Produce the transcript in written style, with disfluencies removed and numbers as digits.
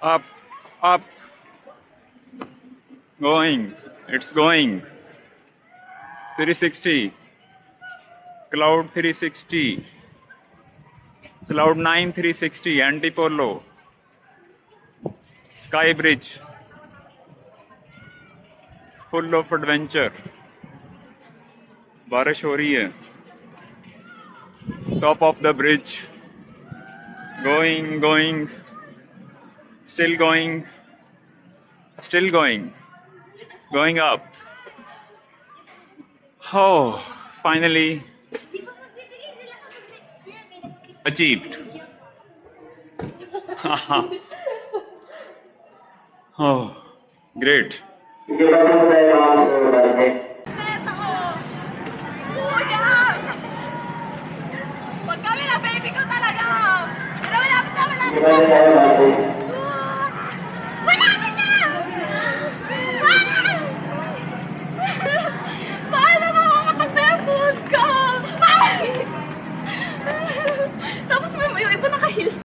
Up, up, going. It's going. 360. Cloud 360. Cloud 9 360. Antipolo. Sky Bridge. Full of adventure. बारिश हो रही है. Top of the bridge. Going, going. Still going. Still going. Going up. Oh, finally achieved. Oh, great. Pag kami na baby ko talaga. Pero malapit na.